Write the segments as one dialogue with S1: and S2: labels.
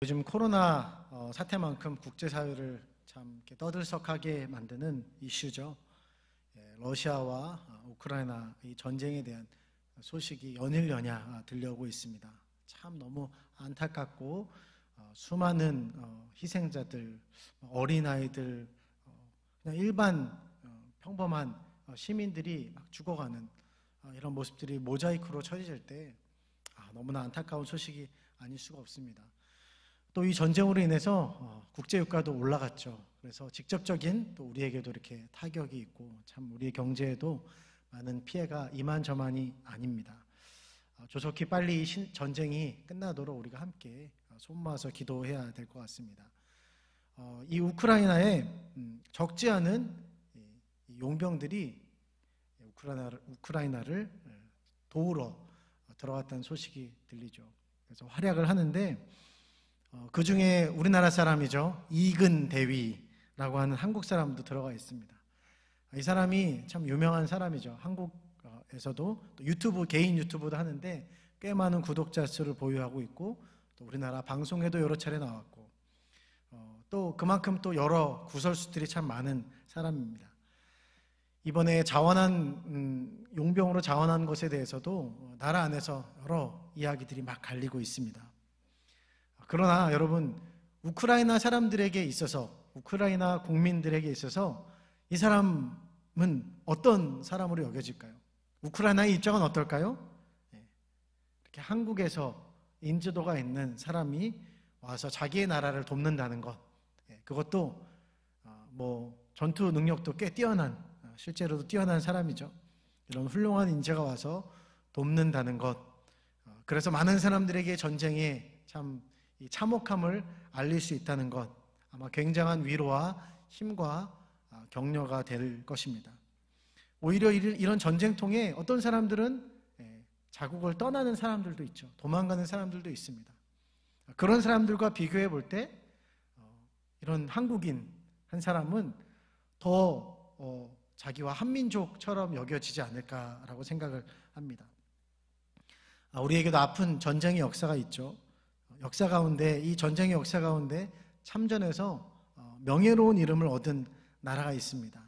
S1: 요즘 코로나 사태만큼 국제사회를 참 이렇게 떠들썩하게 만드는 이슈죠. 러시아와 우크라이나 이 전쟁에 대한 소식이 연일연야 들려오고 있습니다. 참 너무 안타깝고 수많은 희생자들, 어린아이들, 그냥 일반 평범한 시민들이 막 죽어가는 이런 모습들이 모자이크로 처리될 때 너무나 안타까운 소식이 아닐 수가 없습니다. 또 이 전쟁으로 인해서 국제유가도 올라갔죠. 그래서 직접적인 또 우리에게도 이렇게 타격이 있고 참 우리의 경제에도 많은 피해가 이만저만이 아닙니다. 조속히 빨리 이 전쟁이 끝나도록 우리가 함께 손 모아서 기도해야 될 것 같습니다. 이 우크라이나에 적지 않은 용병들이 우크라이나를 도우러 들어갔다는 소식이 들리죠. 그래서 활약을 하는데 그 중에 우리나라 사람이죠. 이근 대위라고 하는 한국 사람도 들어가 있습니다. 이 사람이 참 유명한 사람이죠. 한국에서도 또 유튜브, 개인 유튜브도 하는데 꽤 많은 구독자 수를 보유하고 있고 또 우리나라 방송에도 여러 차례 나왔고 또 그만큼 또 여러 구설수들이 참 많은 사람입니다. 이번에 자원한 용병으로 자원한 것에 대해서도 나라 안에서 여러 이야기들이 막 갈리고 있습니다. 그러나 여러분, 우크라이나 사람들에게 있어서, 우크라이나 국민들에게 있어서 이 사람은 어떤 사람으로 여겨질까요? 우크라이나의 입장은 어떨까요? 이렇게 한국에서 인지도가 있는 사람이 와서 자기의 나라를 돕는다는 것, 그것도 전투 능력도 꽤 뛰어난, 실제로도 뛰어난 사람이죠. 이런 훌륭한 인재가 와서 돕는다는 것, 그래서 많은 사람들에게 전쟁에 참 이 참혹함을 알릴 수 있다는 것, 아마 굉장한 위로와 힘과 격려가 될 것입니다. 오히려 이런 전쟁통에 어떤 사람들은 자국을 떠나는 사람들도 있죠. 도망가는 사람들도 있습니다. 그런 사람들과 비교해 볼 때 이런 한국인 한 사람은 더 자기와 한민족처럼 여겨지지 않을까라고 생각을 합니다. 우리에게도 아픈 전쟁의 역사가 있죠. 역사 가운데, 이 전쟁의 역사 가운데 참전해서 명예로운 이름을 얻은 나라가 있습니다.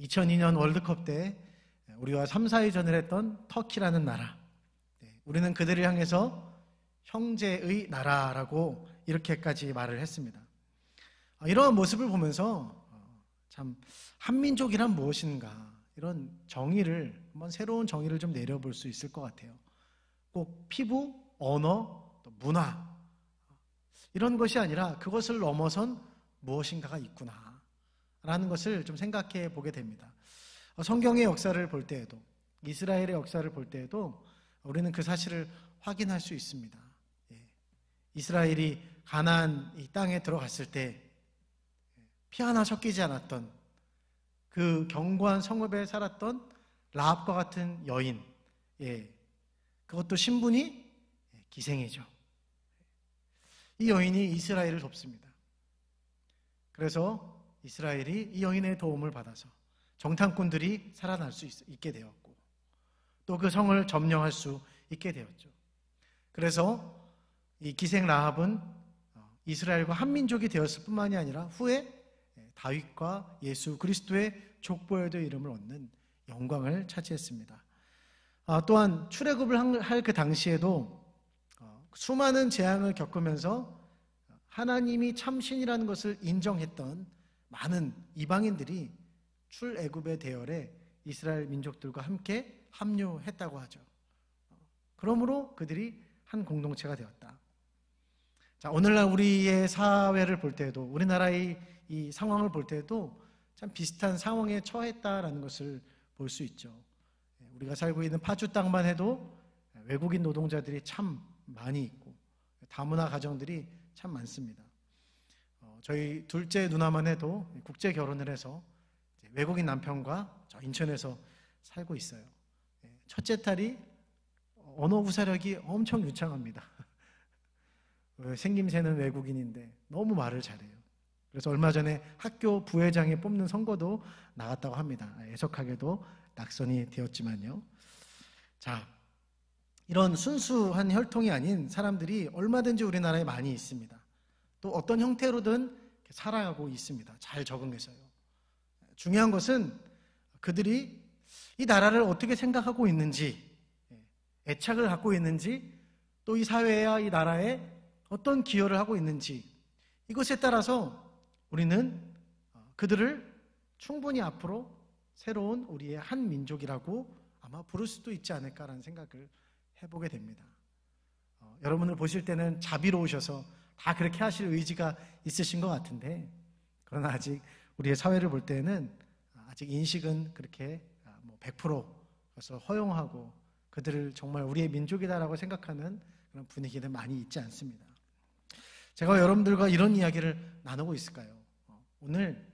S1: 2002년 월드컵 때 우리와 3, 4위전을 했던 터키라는 나라. 우리는 그들을 향해서 형제의 나라라고 이렇게까지 말을 했습니다. 이러한 모습을 보면서 참 한민족이란 무엇인가, 이런 정의를, 한번 새로운 정의를 좀 내려볼 수 있을 것 같아요. 꼭 피부, 언어, 또 문화, 이런 것이 아니라 그것을 넘어선 무엇인가가 있구나 라는 것을 좀 생각해 보게 됩니다. 성경의 역사를 볼 때에도, 이스라엘의 역사를 볼 때에도 우리는 그 사실을 확인할 수 있습니다. 이스라엘이 가나안 이 땅에 들어갔을 때 피 하나 섞이지 않았던 그 견고한 성읍에 살았던 라합과 같은 여인, 그것도 신분이 기생이죠. 이 여인이 이스라엘을 돕습니다. 그래서 이스라엘이 이 여인의 도움을 받아서 정탐꾼들이 살아날 수 있게 되었고 또 그 성을 점령할 수 있게 되었죠. 그래서 이 기생 라합은 이스라엘과 한민족이 되었을 뿐만이 아니라 후에 다윗과 예수 그리스도의 족보에도 이름을 얻는 영광을 차지했습니다. 또한 출애굽을 할 그 당시에도 수많은 재앙을 겪으면서 하나님이 참신이라는 것을 인정했던 많은 이방인들이 출애굽의 대열에 이스라엘 민족들과 함께 합류했다고 하죠. 그러므로 그들이 한 공동체가 되었다. 자, 오늘날 우리의 사회를 볼 때에도, 우리나라의 이 상황을 볼 때에도 참 비슷한 상황에 처했다라는 것을 볼 수 있죠. 우리가 살고 있는 파주 땅만 해도 외국인 노동자들이 참 많이 있고 다문화 가정들이 참 많습니다. 저희 둘째 누나만 해도 국제 결혼을 해서 외국인 남편과 저 인천에서 살고 있어요. 첫째 딸이 언어 구사력이 엄청 유창합니다. 생김새는 외국인인데 너무 말을 잘해요. 그래서 얼마 전에 학교 부회장에 뽑는 선거도 나갔다고 합니다. 애석하게도 낙선이 되었지만요. 자, 이런 순수한 혈통이 아닌 사람들이 얼마든지 우리나라에 많이 있습니다. 또 어떤 형태로든 살아가고 있습니다. 잘 적응해서요. 중요한 것은 그들이 이 나라를 어떻게 생각하고 있는지, 애착을 갖고 있는지, 또 이 사회와 이 나라에 어떤 기여를 하고 있는지, 이것에 따라서 우리는 그들을 충분히 앞으로 새로운 우리의 한 민족이라고 아마 부를 수도 있지 않을까라는 생각을 해보게 됩니다. 여러분을 보실 때는 자비로우셔서 다 그렇게 하실 의지가 있으신 것 같은데, 그러나 아직 우리의 사회를 볼 때는 아직 인식은 그렇게 100% 그래서 허용하고 그들을 정말 우리의 민족이다라고 생각하는 그런 분위기는 많이 있지 않습니다. 제가 여러분들과 이런 이야기를 나누고 있을까요? 오늘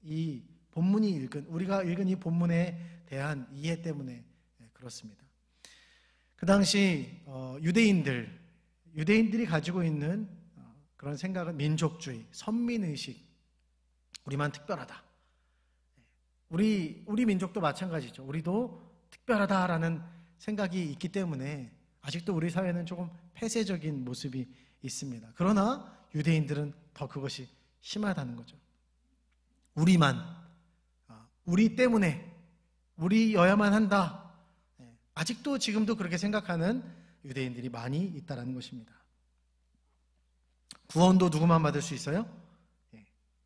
S1: 이 본문이 우리가 읽은 이 본문에 대한 이해 때문에 그렇습니다. 그 당시 유대인들이 가지고 있는 그런 생각은 민족주의, 선민의식, 우리만 특별하다. 우리 민족도 마찬가지죠. 우리도 특별하다라는 생각이 있기 때문에 아직도 우리 사회는 조금 폐쇄적인 모습이 있습니다. 그러나 유대인들은 더 그것이 심하다는 거죠. 우리 때문에 우리여야만 한다. 아직도 지금도 그렇게 생각하는 유대인들이 많이 있다는 것입니다. 구원도 누구만 받을 수 있어요?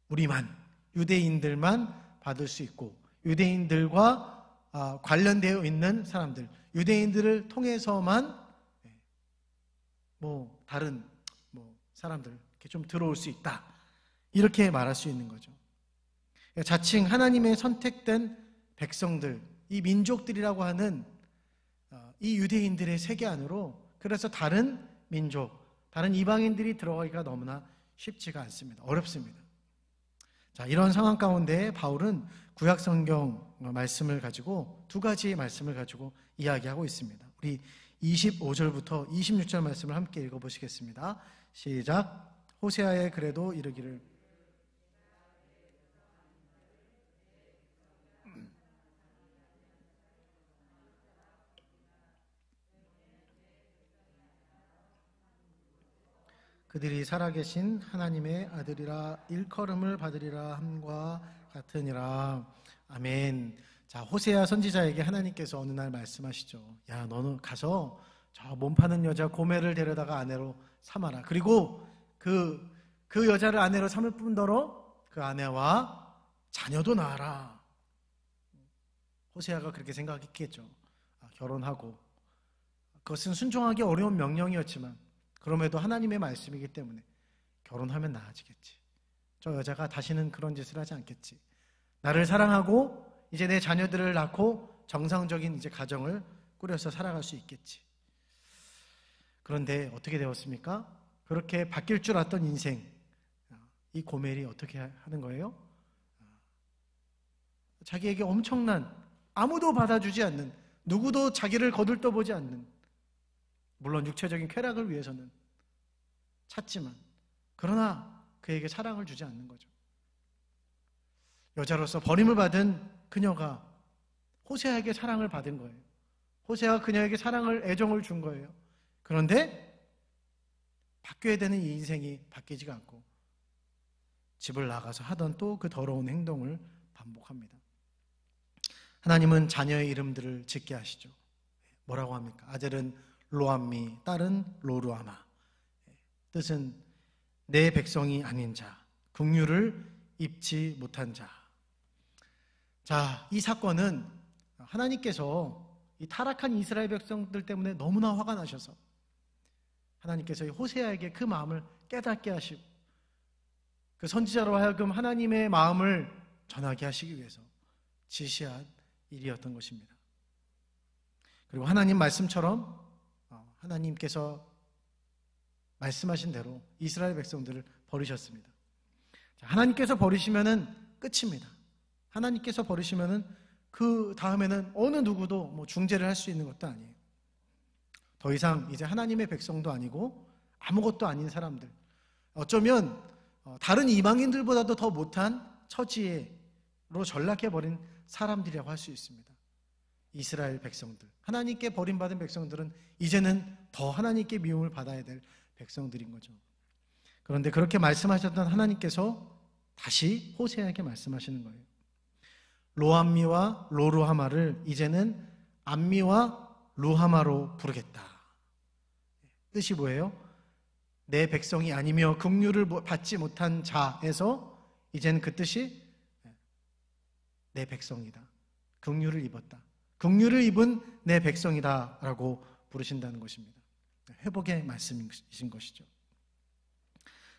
S1: 우리만, 유대인들만 받을 수 있고, 유대인들과 관련되어 있는 사람들, 유대인들을 통해서만 다른 사람들 이렇게 좀 들어올 수 있다. 이렇게 말할 수 있는 거죠. 자칭 하나님의 선택된 백성들, 이 민족들이라고 하는 이 유대인들의 세계 안으로, 그래서 다른 민족, 다른 이방인들이 들어가기가 너무나 쉽지가 않습니다. 어렵습니다. 자, 이런 상황 가운데 바울은 구약 성경 말씀을 가지고 두 가지 말씀을 가지고 이야기하고 있습니다. 우리 25절부터 26절 말씀을 함께 읽어보시겠습니다. 시작. 호세아의 그래도 이르기를 그들이 살아계신 하나님의 아들이라 일컬음을 받으리라 함과 같으니라. 아멘. 자, 호세아 선지자에게 하나님께서 어느 날 말씀하시죠. 야, 너는 가서 저 몸 파는 여자 고멜을 데려다가 아내로 삼아라. 그리고 그 여자를 아내로 삼을 뿐더러 그 아내와 자녀도 낳아라. 호세아가 그렇게 생각했겠죠. 결혼하고. 그것은 순종하기 어려운 명령이었지만 그럼에도 하나님의 말씀이기 때문에 결혼하면 나아지겠지. 저 여자가 다시는 그런 짓을 하지 않겠지. 나를 사랑하고 이제 내 자녀들을 낳고 정상적인 이제 가정을 꾸려서 살아갈 수 있겠지. 그런데 어떻게 되었습니까? 그렇게 바뀔 줄 알았던 인생, 이 고멜이 어떻게 하는 거예요? 자기에게 엄청난, 아무도 받아주지 않는, 누구도 자기를 거들떠보지 않는, 물론 육체적인 쾌락을 위해서는 찾지만, 그러나 그에게 사랑을 주지 않는 거죠. 여자로서 버림을 받은 그녀가 호세아에게 사랑을 받은 거예요. 호세아가 그녀에게 사랑을, 애정을 준 거예요. 그런데 바뀌어야 되는 이 인생이 바뀌지가 않고 집을 나가서 하던 또 그 더러운 행동을 반복합니다. 하나님은 자녀의 이름들을 짓게 하시죠. 뭐라고 합니까? 아들은 로암미, 딸은 로루아마. 뜻은 내 백성이 아닌 자, 긍휼을 입지 못한 자. 자, 이 사건은 하나님께서 이 타락한 이스라엘 백성들 때문에 너무나 화가 나셔서 하나님께서 호세아에게 그 마음을 깨닫게 하시고 그 선지자로 하여금 하나님의 마음을 전하게 하시기 위해서 지시한 일이었던 것입니다. 그리고 하나님 말씀처럼 하나님께서 말씀하신 대로 이스라엘 백성들을 버리셨습니다. 하나님께서 버리시면은 끝입니다. 하나님께서 버리시면은 그 다음에는 어느 누구도 중재를 할 수 있는 것도 아니에요. 더 이상 이제 하나님의 백성도 아니고 아무것도 아닌 사람들, 어쩌면 다른 이방인들보다도 더 못한 처지로 전락해버린 사람들이라고 할 수 있습니다. 이스라엘 백성들, 하나님께 버림받은 백성들은 이제는 더 하나님께 미움을 받아야 될 백성들인 거죠. 그런데 그렇게 말씀하셨던 하나님께서 다시 호세아에게 말씀하시는 거예요. 로암미와 로루하마를 이제는 암미와 루하마로 부르겠다. 뜻이 뭐예요? 내 백성이 아니며 긍휼을 받지 못한 자에서 이제는 그 뜻이 내 백성이다. 긍휼을 입었다. 긍휼을 입은 내 백성이다 라고 부르신다는 것입니다. 회복의 말씀이신 것이죠.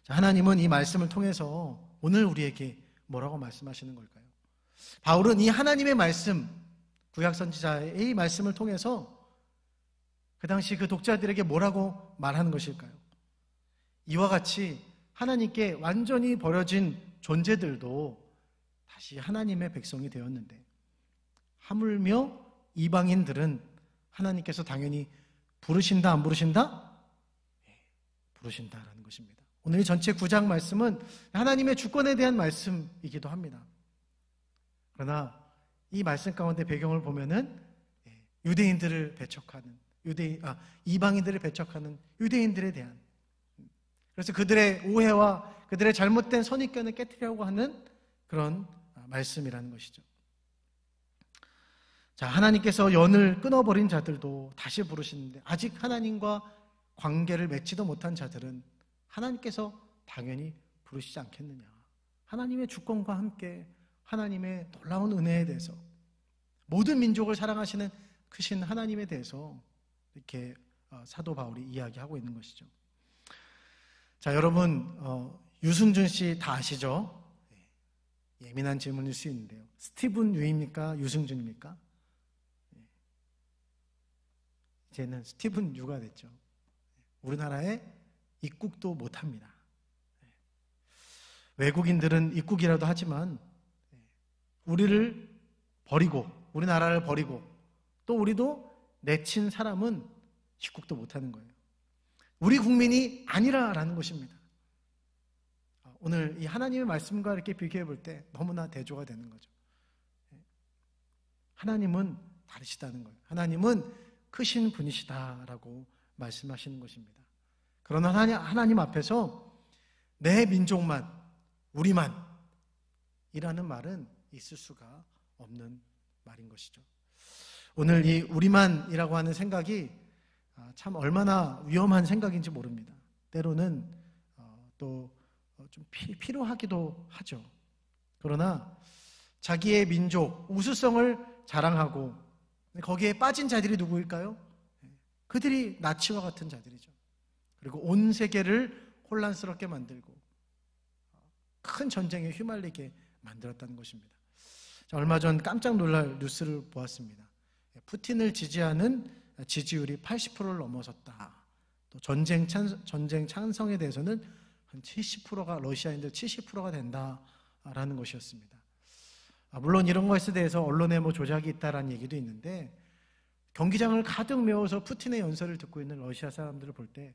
S1: 하나님은 이 말씀을 통해서 오늘 우리에게 뭐라고 말씀하시는 걸까요? 바울은 이 하나님의 말씀, 구약 선지자의 이 말씀을 통해서 그 당시 그 독자들에게 뭐라고 말하는 것일까요? 이와 같이 하나님께 완전히 버려진 존재들도 다시 하나님의 백성이 되었는데, 하물며 이방인들은 하나님께서 당연히 부르신다 안 부르신다? 부르신다라는 것입니다. 오늘 이 전체 9장 말씀은 하나님의 주권에 대한 말씀이기도 합니다. 그러나 이 말씀 가운데 배경을 보면은 유대인들을 배척하는 이방인들을 배척하는 유대인들에 대한, 그래서 그들의 오해와 그들의 잘못된 선입견을 깨뜨리려고 하는 그런 말씀이라는 것이죠. 자, 하나님께서 연을 끊어버린 자들도 다시 부르시는데, 아직 하나님과 관계를 맺지도 못한 자들은 하나님께서 당연히 부르시지 않겠느냐. 하나님의 주권과 함께 하나님의 놀라운 은혜에 대해서, 모든 민족을 사랑하시는 크신 하나님에 대해서 이렇게 사도 바울이 이야기하고 있는 것이죠. 자, 여러분, 유승준 씨 다 아시죠? 예민한 질문일 수 있는데요. 스티븐 유입니까? 유승준입니까? 이제는 스티븐 유가 됐죠. 우리나라에 입국도 못합니다. 외국인들은 입국이라도 하지만 우리를 버리고, 우리나라를 버리고, 또 우리도 내친 사람은 입국도 못하는 거예요. 우리 국민이 아니라라는 것입니다. 오늘 이 하나님의 말씀과 이렇게 비교해 볼 때 너무나 대조가 되는 거죠. 하나님은 다르시다는 거예요. 하나님은 크신 분이시다라고 말씀하시는 것입니다. 그러나 하나님 앞에서 내 민족만, 우리만 이라는 말은 있을 수가 없는 말인 것이죠. 오늘 이 우리만이라고 하는 생각이 참 얼마나 위험한 생각인지 모릅니다. 때로는 또 좀 필요하기도 하죠. 그러나 자기의 민족, 우수성을 자랑하고 거기에 빠진 자들이 누구일까요? 그들이 나치와 같은 자들이죠. 그리고 온 세계를 혼란스럽게 만들고 큰 전쟁에 휘말리게 만들었다는 것입니다. 얼마 전 깜짝 놀랄 뉴스를 보았습니다. 푸틴을 지지하는 지지율이 80%를 넘어섰다. 또 전쟁 찬성에 대해서는 한 70%가, 러시아인들 70%가 된다라는 것이었습니다. 물론 이런 것에 대해서 언론에 조작이 있다라는 얘기도 있는데, 경기장을 가득 메워서 푸틴의 연설을 듣고 있는 러시아 사람들을 볼 때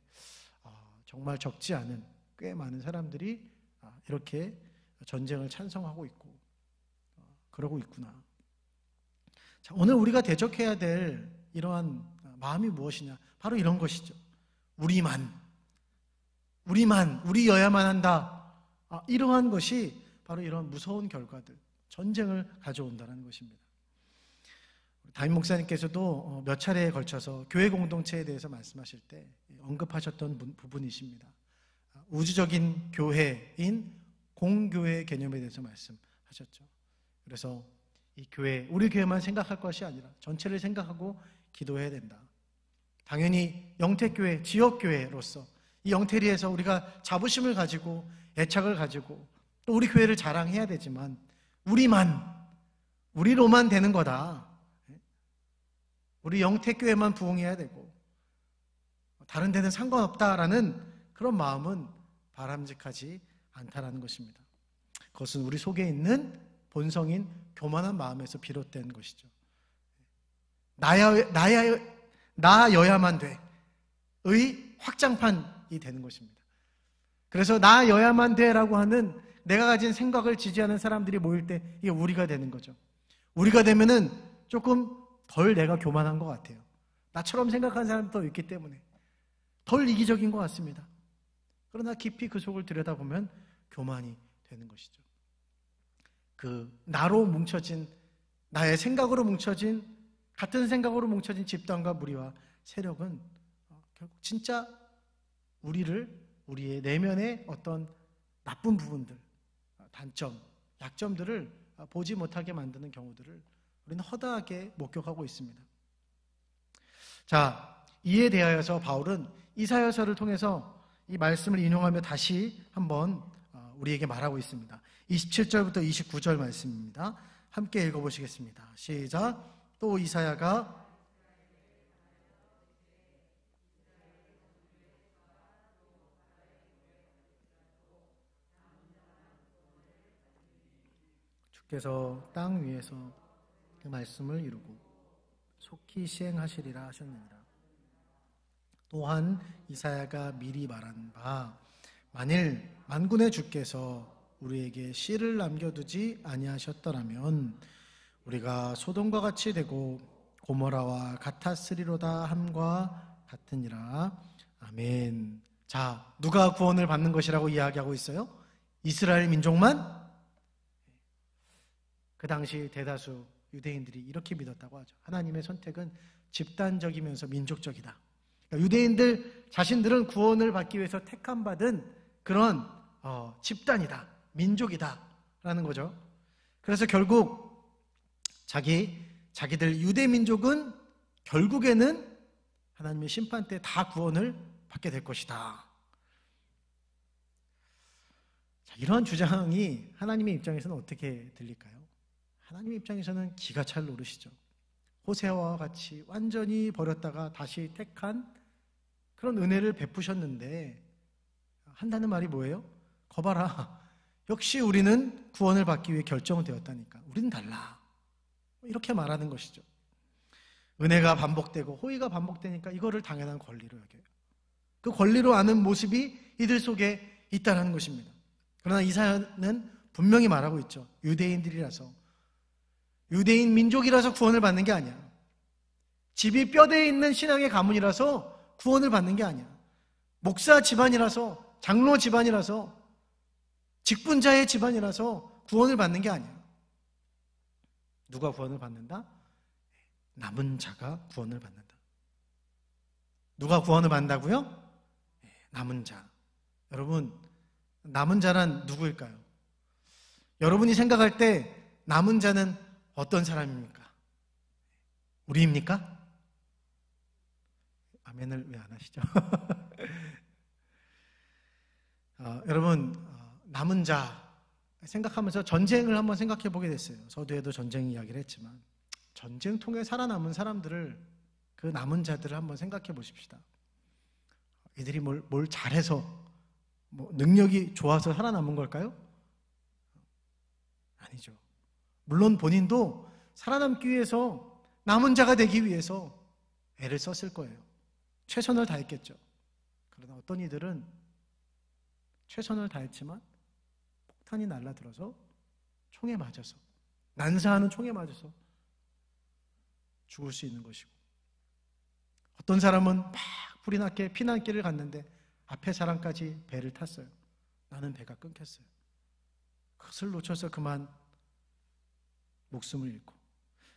S1: 정말 적지 않은 꽤 많은 사람들이 이렇게 전쟁을 찬성하고 있고 그러고 있구나. 자, 오늘 우리가 대적해야 될 이러한 마음이 무엇이냐? 바로 이런 것이죠. 우리여야만 한다. 이러한 것이 바로 이런 무서운 결과들, 전쟁을 가져온다는 것입니다. 담임 목사님께서도 몇 차례에 걸쳐서 교회 공동체에 대해서 말씀하실 때 언급하셨던 부분이십니다. 우주적인 교회인 공교회 개념에 대해서 말씀하셨죠. 그래서 이 교회, 우리 교회만 생각할 것이 아니라 전체를 생각하고 기도해야 된다. 당연히 영택교회, 지역교회로서 이 영태리에서 우리가 자부심을 가지고 애착을 가지고 또 우리 교회를 자랑해야 되지만, 우리로만 되는 거다. 우리 영택교회만 부흥해야 되고 다른 데는 상관없다라는 그런 마음은 바람직하지 않다라는 것입니다. 그것은 우리 속에 있는 본성인 교만한 마음에서 비롯된 것이죠. 나여야만 돼의 확장판이 되는 것입니다. 그래서 나여야만 돼라고 하는 내가 가진 생각을 지지하는 사람들이 모일 때 이게 우리가 되는 거죠. 우리가 되면은 조금 덜 내가 교만한 것 같아요. 나처럼 생각하는 사람도 있기 때문에 덜 이기적인 것 같습니다. 그러나 깊이 그 속을 들여다보면 교만이 되는 것이죠. 그 나로 뭉쳐진, 나의 생각으로 뭉쳐진, 같은 생각으로 뭉쳐진 집단과 무리와 세력은 결국 진짜 우리의 내면의 어떤 나쁜 부분들, 단점, 약점들을 보지 못하게 만드는 경우들을 우리는 허다하게 목격하고 있습니다. 자, 이에 대하여서 바울은 이사야서를 통해서 이 말씀을 인용하며 다시 한번 우리에게 말하고 있습니다. 27절부터 29절 말씀입니다. 함께 읽어보시겠습니다. 시작. 또 이사야가 주께서 땅 위에서 그 말씀을 이루고 속히 시행하시리라 하셨느니라. 또한 이사야가 미리 말한 바 만일 만군의 주께서 우리에게 씨를 남겨두지 아니하셨더라면 우리가 소돔과 같이 되고 고모라와 같았으리로다 함과 같으니라. 아멘. 자, 누가 구원을 받는 것이라고 이야기하고 있어요? 이스라엘 민족만? 그 당시 대다수 유대인들이 이렇게 믿었다고 하죠. 하나님의 선택은 집단적이면서 민족적이다. 그러니까 유대인들 자신들은 구원을 받기 위해서 택함받은 그런 집단이다, 민족이다 라는 거죠. 그래서 결국 자기들 유대 민족은 결국에는 하나님의 심판 때 다 구원을 받게 될 것이다. 자, 이런 주장이 하나님의 입장에서는 어떻게 들릴까요? 하나님의 입장에서는 기가 찰 노릇이죠. 호세아와 같이 완전히 버렸다가 다시 택한 그런 은혜를 베푸셨는데 한다는 말이 뭐예요? 거봐라, 역시 우리는 구원을 받기 위해 결정되었다니까. 우리는 달라. 이렇게 말하는 것이죠. 은혜가 반복되고 호의가 반복되니까 이거를 당연한 권리로 여겨요. 그 권리로 아는 모습이 이들 속에 있다는 것입니다. 그러나 이사야는 분명히 말하고 있죠. 유대인들이라서, 유대인 민족이라서 구원을 받는 게 아니야. 집이 뼈대에 있는 신앙의 가문이라서 구원을 받는 게 아니야. 목사 집안이라서, 장로 집안이라서, 직분자의 집안이라서 구원을 받는 게 아니야. 누가 구원을 받는다? 남은 자가 구원을 받는다. 누가 구원을 받는다고요? 남은 자. 여러분, 남은 자란 누구일까요? 여러분이 생각할 때 남은 자는 어떤 사람입니까? 우리입니까? 아멘을 왜 안 하시죠? 여러분, 남은 자 생각하면서 전쟁을 한번 생각해 보게 됐어요. 서두에도 전쟁 이야기를 했지만 전쟁 통해 살아남은 사람들을, 그 남은 자들을 한번 생각해 보십시다. 이들이 뭘 잘해서, 능력이 좋아서 살아남은 걸까요? 아니죠. 물론 본인도 살아남기 위해서, 남은 자가 되기 위해서 애를 썼을 거예요. 최선을 다했겠죠. 그러나 어떤 이들은 최선을 다했지만 폭탄이 날아들어서 총에 맞아서, 난사하는 총에 맞아서 죽을 수 있는 것이고, 어떤 사람은 막 불이 났게 피난길을 갔는데 앞에 사람까지 배를 탔어요. 나는 배가 끊겼어요. 그것을 놓쳐서 그만 목숨을 잃고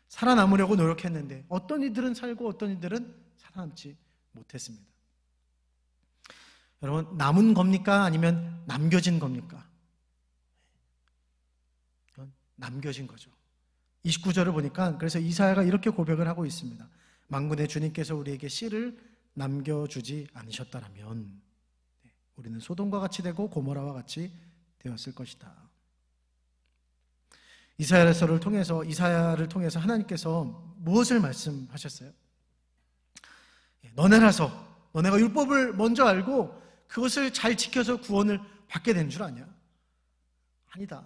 S1: 살아남으려고 노력했는데 어떤 이들은 살고 어떤 이들은 살아남지 못했습니다. 여러분, 남은 겁니까? 아니면 남겨진 겁니까? 남겨진 거죠. 29절을 보니까 그래서 이사야가 이렇게 고백을 하고 있습니다. 만군의 주님께서 우리에게 씨를 남겨주지 않으셨다라면 우리는 소돔과 같이 되고 고모라와 같이 되었을 것이다. 이사야를 통해서 하나님께서 무엇을 말씀하셨어요? 너네라서, 너네가 율법을 먼저 알고 그것을 잘 지켜서 구원을 받게 된 줄 아냐? 아니다.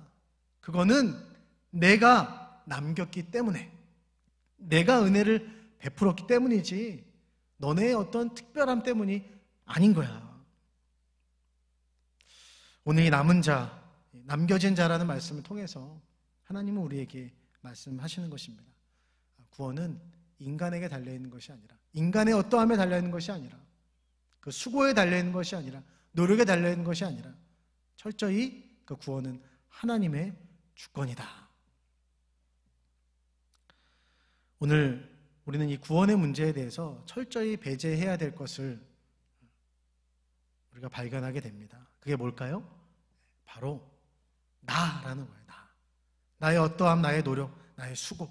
S1: 그거는 내가 남겼기 때문에, 내가 은혜를 베풀었기 때문이지 너네의 어떤 특별함 때문이 아닌 거야. 오늘 이 남은 자, 남겨진 자라는 말씀을 통해서 하나님은 우리에게 말씀하시는 것입니다. 구원은 인간에게 달려있는 것이 아니라, 인간의 어떠함에 달려있는 것이 아니라, 그 수고에 달려있는 것이 아니라 노력에 달려있는 것이 아니라 철저히 그 구원은 하나님의 주권이다. 오늘 우리는 이 구원의 문제에 대해서 철저히 배제해야 될 것을 우리가 발견하게 됩니다. 그게 뭘까요? 바로 나라는 거예요. 나의 어떠함, 나의 노력, 나의 수고.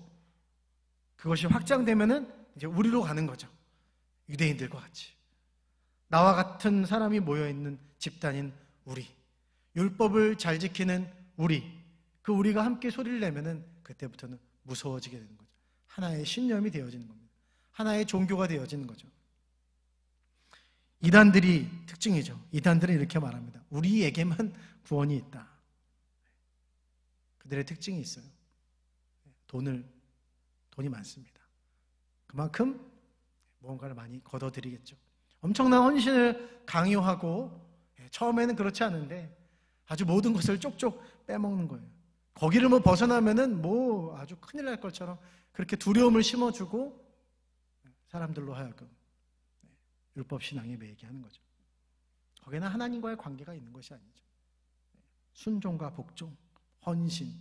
S1: 그것이 확장되면은 이제 우리로 가는 거죠. 유대인들과 같이. 나와 같은 사람이 모여있는 집단인 우리. 율법을 잘 지키는 우리. 그 우리가 함께 소리를 내면은 그때부터는 무서워지게 되는 거죠. 하나의 신념이 되어지는 겁니다. 하나의 종교가 되어지는 거죠. 이단들이 특징이죠. 이단들은 이렇게 말합니다. 우리에게만 구원이 있다. 그들의 특징이 있어요. 돈이 많습니다. 그만큼 무언가를 많이 걷어들이겠죠. 엄청난 헌신을 강요하고 처음에는 그렇지 않은데 아주 모든 것을 쪽쪽 빼먹는 거예요. 거기를 벗어나면은 아주 큰일 날 것처럼 그렇게 두려움을 심어주고 사람들로 하여금 율법 신앙에 매이게 하는 거죠. 거기는 하나님과의 관계가 있는 것이 아니죠. 순종과 복종, 헌신.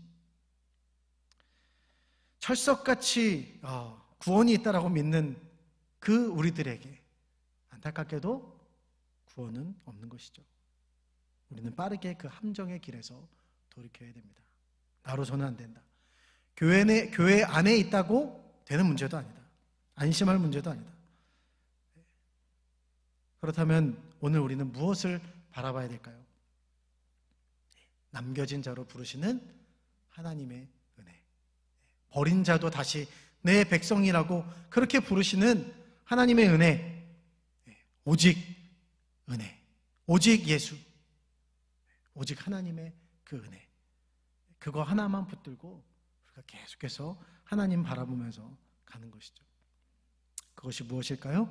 S1: 철석같이 구원이 있다라고 믿는 그 우리들에게 안타깝게도 구원은 없는 것이죠. 우리는 빠르게 그 함정의 길에서 돌이켜야 됩니다. 나로서는 안 된다. 교회 안에 있다고 되는 문제도 아니다. 안심할 문제도 아니다. 그렇다면 오늘 우리는 무엇을 바라봐야 될까요? 남겨진 자로 부르시는 하나님의 은혜. 버린 자도 다시 내 백성이라고 그렇게 부르시는 하나님의 은혜. 오직 은혜. 오직 예수. 오직 하나님의 그 은혜. 그거 하나만 붙들고 우리가 계속해서 하나님 바라보면서 가는 것이죠. 그것이 무엇일까요?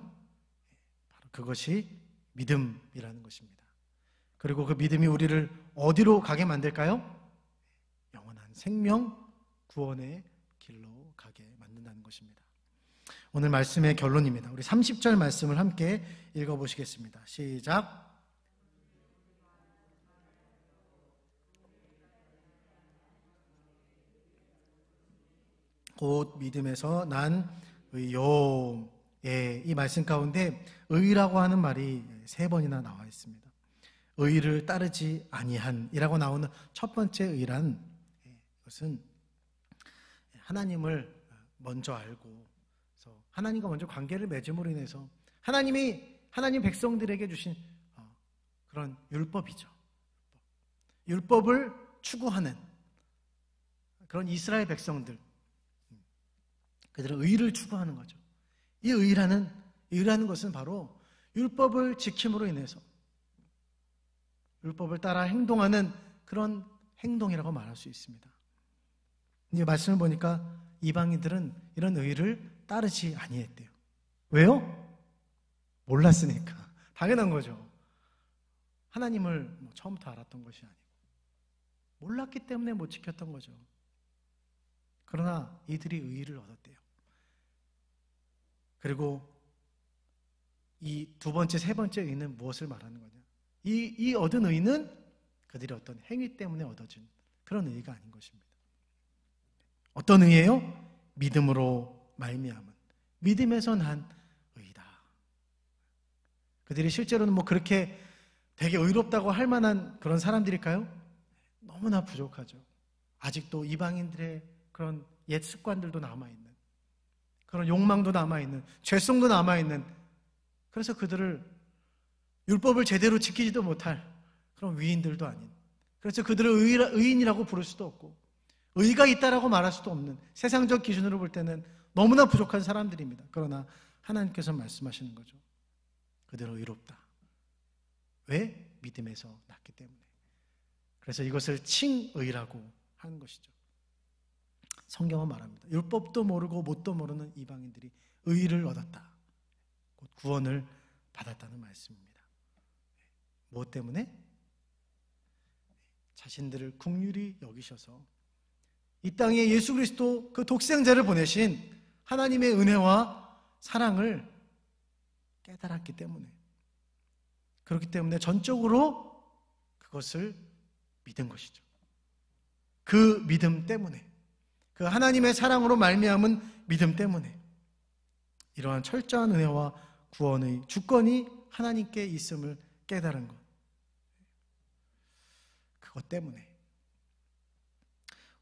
S1: 바로 그것이 믿음이라는 것입니다. 그리고 그 믿음이 우리를 어디로 가게 만들까요? 영원한 생명, 구원의 길로 가게 만든다는 것입니다. 오늘 말씀의 결론입니다. 우리 30절 말씀을 함께 읽어보시겠습니다. 시작. 곧 믿음에서 난 의요. 이 말씀 가운데 의라고 하는 말이 3번이나 나와 있습니다. 의를 따르지 아니한이라고 나오는 첫 번째 의란 것은 하나님을 먼저 알고 하나님과 먼저 관계를 맺음으로 인해서 하나님 백성들에게 주신 그런 율법이죠. 율법을 추구하는 그런 이스라엘 백성들, 그들은 의를 추구하는 거죠. 이 의라는 것은 바로 율법을 지킴으로 인해서 율법을 따라 행동하는 그런 행동이라고 말할 수 있습니다. 이제 말씀을 보니까 이방인들은 이런 의를 따르지 아니했대요. 왜요? 몰랐으니까. 당연한 거죠. 하나님을 처음부터 알았던 것이 아니고 몰랐기 때문에 못 지켰던 거죠. 그러나 이들이 의를 얻었대요. 그리고 이 두 번째, 세 번째 의는 무엇을 말하는 거냐? 이 얻은 의는 그들의 어떤 행위 때문에 얻어진 그런 의가 아닌 것입니다. 어떤 의예요? 믿음으로 말미암은, 믿음에서 난 의다. 그들이 실제로는 그렇게 되게 의롭다고 할 만한 그런 사람들일까요? 너무나 부족하죠. 아직도 이방인들의 그런 옛 습관들도 남아있는, 그런 욕망도 남아있는, 죄성도 남아있는, 그래서 그들을 율법을 제대로 지키지도 못할 그런 위인들도 아닌, 그래서 그들을 의인이라고 부를 수도 없고 의가 있다라고 말할 수도 없는, 세상적 기준으로 볼 때는 너무나 부족한 사람들입니다. 그러나 하나님께서 말씀하시는 거죠. 그들은 의롭다. 왜? 믿음에서 났기 때문에. 그래서 이것을 칭의라고 하는 것이죠. 성경은 말합니다. 율법도 모르고 뭣도 모르는 이방인들이 의를 얻었다. 곧 구원을 받았다는 말씀입니다. 무엇 때문에? 자신들을 긍휼히 여기셔서 이 땅에 예수 그리스도 그 독생자를 보내신 하나님의 은혜와 사랑을 깨달았기 때문에, 그렇기 때문에 전적으로 그것을 믿은 것이죠. 그 믿음 때문에, 그 하나님의 사랑으로 말미암은 믿음 때문에 이러한 철저한 은혜와 구원의 주권이 하나님께 있음을 깨달은 것, 그것 때문에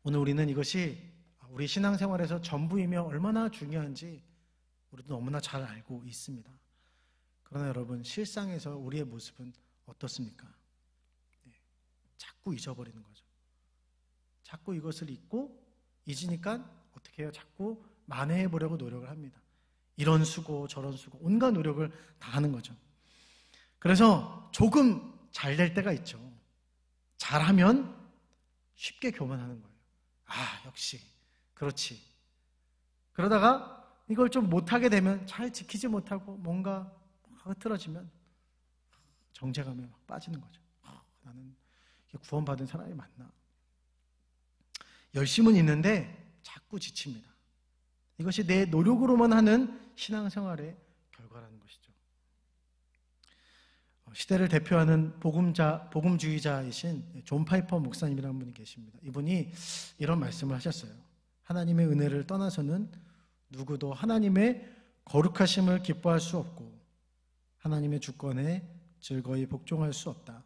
S1: 오늘 우리는 이것이 우리 신앙생활에서 전부이며 얼마나 중요한지 우리도 너무나 잘 알고 있습니다. 그러나 여러분, 실상에서 우리의 모습은 어떻습니까? 자꾸 잊어버리는 거죠. 자꾸 이것을 잊고 잊으니까 어떻게 해요? 자꾸 만회해 보려고 노력을 합니다. 이런 수고 저런 수고 온갖 노력을 다 하는 거죠. 그래서 조금 잘 될 때가 있죠. 잘하면 쉽게 교만하는 거예요. 아, 역시 그렇지. 그러다가 이걸 좀 못하게 되면, 잘 지키지 못하고 뭔가 흐트러지면 정죄감에 막 빠지는 거죠. 나는 구원받은 사람이 맞나? 열심은 있는데 자꾸 지칩니다. 이것이 내 노력으로만 하는 신앙생활의 결과라는 것이죠. 시대를 대표하는 복음주의자이신 존 파이퍼 목사님이라는 분이 계십니다. 이분이 이런 말씀을 하셨어요. 하나님의 은혜를 떠나서는 누구도 하나님의 거룩하심을 기뻐할 수 없고 하나님의 주권에 즐거이 복종할 수 없다.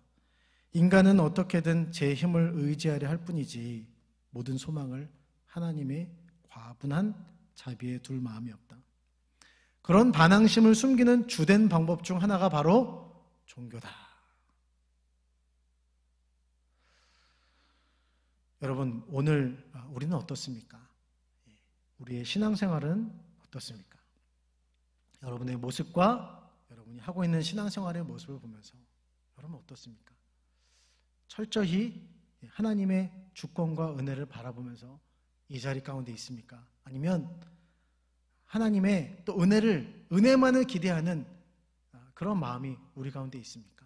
S1: 인간은 어떻게든 제 힘을 의지하려 할 뿐이지 모든 소망을 하나님의 과분한 자비에 둘 마음이 없다. 그런 반항심을 숨기는 주된 방법 중 하나가 바로 종교다. 여러분, 오늘 우리는 어떻습니까? 우리의 신앙생활은 어떻습니까? 여러분의 모습과 여러분이 하고 있는 신앙생활의 모습을 보면서 여러분 어떻습니까? 철저히 하나님의 주권과 은혜를 바라보면서 이 자리 가운데 있습니까? 아니면 하나님의 또 은혜만을 기대하는 그런 마음이 우리 가운데 있습니까?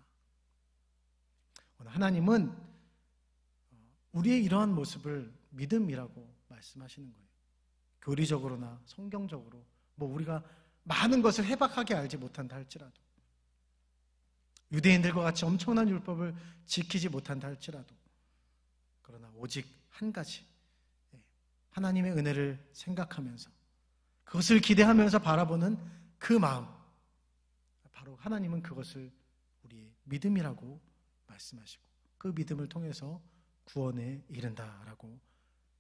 S1: 오늘 하나님은 우리의 이러한 모습을 믿음이라고 말씀하시는 거예요. 교리적으로나 성경적으로 우리가 많은 것을 해박하게 알지 못한다 할지라도, 유대인들과 같이 엄청난 율법을 지키지 못한다 할지라도, 그러나 오직 한 가지, 하나님의 은혜를 생각하면서 그것을 기대하면서 바라보는 그 마음, 바로 하나님은 그것을 우리의 믿음이라고 말씀하시고 그 믿음을 통해서 구원에 이른다라고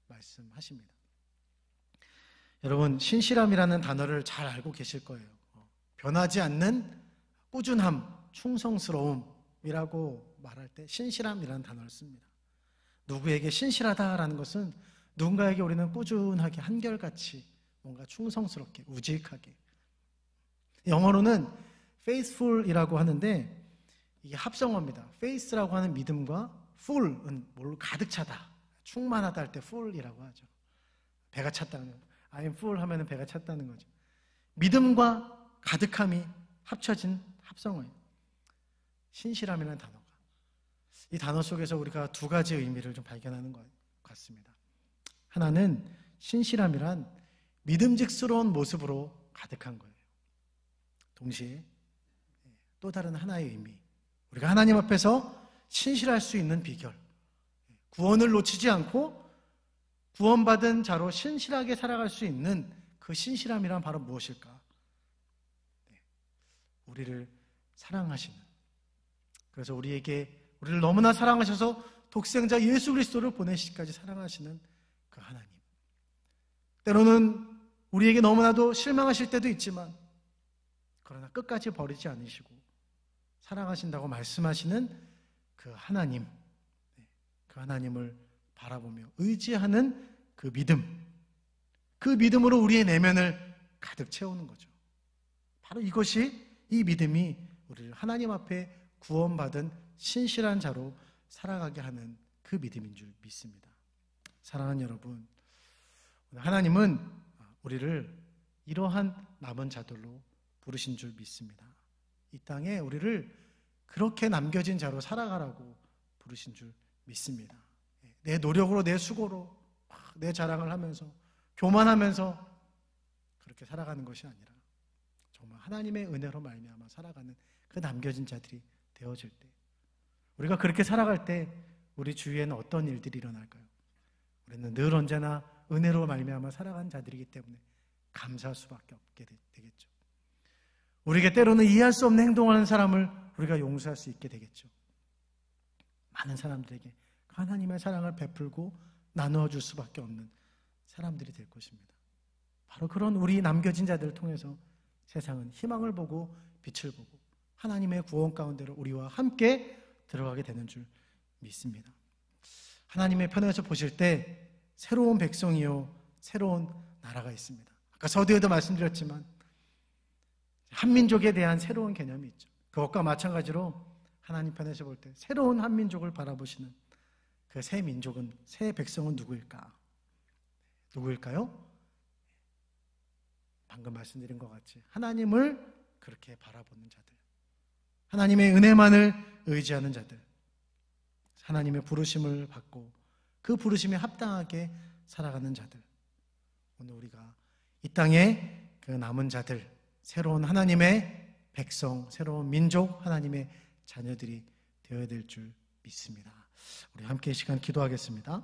S1: 말씀하십니다. 여러분, 신실함이라는 단어를 잘 알고 계실 거예요. 변하지 않는 꾸준함, 충성스러움이라고 말할 때 신실함이라는 단어를 씁니다. 누구에게 신실하다라는 것은 누군가에게 우리는 꾸준하게 한결같이 뭔가 충성스럽게 우직하게, 영어로는 faithful이라고 하는데 이게 합성어입니다. faith라고 하는 믿음과 full은 뭘로 가득 차다, 충만하다 할 때 full이라고 하죠. 배가 찼다는 거예요. I'm full 하면 배가 찼다는 거죠. 믿음과 가득함이 합쳐진 합성어예요. 신실함이라는 단어가, 이 단어 속에서 우리가 두 가지 의미를 좀 발견하는 것 같습니다. 하나는 신실함이란 믿음직스러운 모습으로 가득한 거예요. 동시에 또 다른 하나의 의미, 우리가 하나님 앞에서 신실할 수 있는 비결, 구원을 놓치지 않고 구원받은 자로 신실하게 살아갈 수 있는 그 신실함이란 바로 무엇일까? 우리를 사랑하시는, 그래서 우리를 너무나 사랑하셔서 독생자 예수 그리스도를 보내시기까지 사랑하시는 그 하나님. 때로는 우리에게 너무나도 실망하실 때도 있지만 그러나 끝까지 버리지 않으시고 사랑하신다고 말씀하시는 그 하나님, 그 하나님을 바라보며 의지하는 그 믿음, 그 믿음으로 우리의 내면을 가득 채우는 거죠. 바로 이것이, 이 믿음이 우리를 하나님 앞에 구원받은 신실한 자로 살아가게 하는 그 믿음인 줄 믿습니다. 사랑하는 여러분, 하나님은 우리를 이러한 남은 자들로 부르신 줄 믿습니다. 이 땅에 우리를 그렇게 남겨진 자로 살아가라고 부르신 줄 믿습니다. 내 노력으로, 내 수고로, 내 자랑을 하면서 교만하면서 그렇게 살아가는 것이 아니라 정말 하나님의 은혜로 말미암아 살아가는 그 남겨진 자들이 되어질 때, 우리가 그렇게 살아갈 때 우리 주위에는 어떤 일들이 일어날까요? 우리는 늘 언제나 은혜로 말미암아 살아간 자들이기 때문에 감사할 수밖에 없게 되겠죠. 우리에게 때로는 이해할 수 없는 행동하는 사람을 우리가 용서할 수 있게 되겠죠. 많은 사람들에게 하나님의 사랑을 베풀고 나누어 줄 수밖에 없는 사람들이 될 것입니다. 바로 그런 우리 남겨진 자들을 통해서 세상은 희망을 보고 빛을 보고 하나님의 구원 가운데로 우리와 함께 들어가게 되는 줄 믿습니다. 하나님의 편에서 보실 때 새로운 백성이요 새로운 나라가 있습니다. 아까 서두에도 말씀드렸지만 한민족에 대한 새로운 개념이 있죠. 그것과 마찬가지로 하나님 편에서 볼 때 새로운 한민족을 바라보시는 그 새 민족은, 새 백성은 누구일까요? 방금 말씀드린 것 같이 하나님을 그렇게 바라보는 자들, 하나님의 은혜만을 의지하는 자들, 하나님의 부르심을 받고 그 부르심에 합당하게 살아가는 자들, 오늘 우리가 이 땅에 그 남은 자들, 새로운 하나님의 백성, 새로운 민족, 하나님의 자녀들이 되어야 될 줄 믿습니다. 우리 함께 이 시간 기도하겠습니다.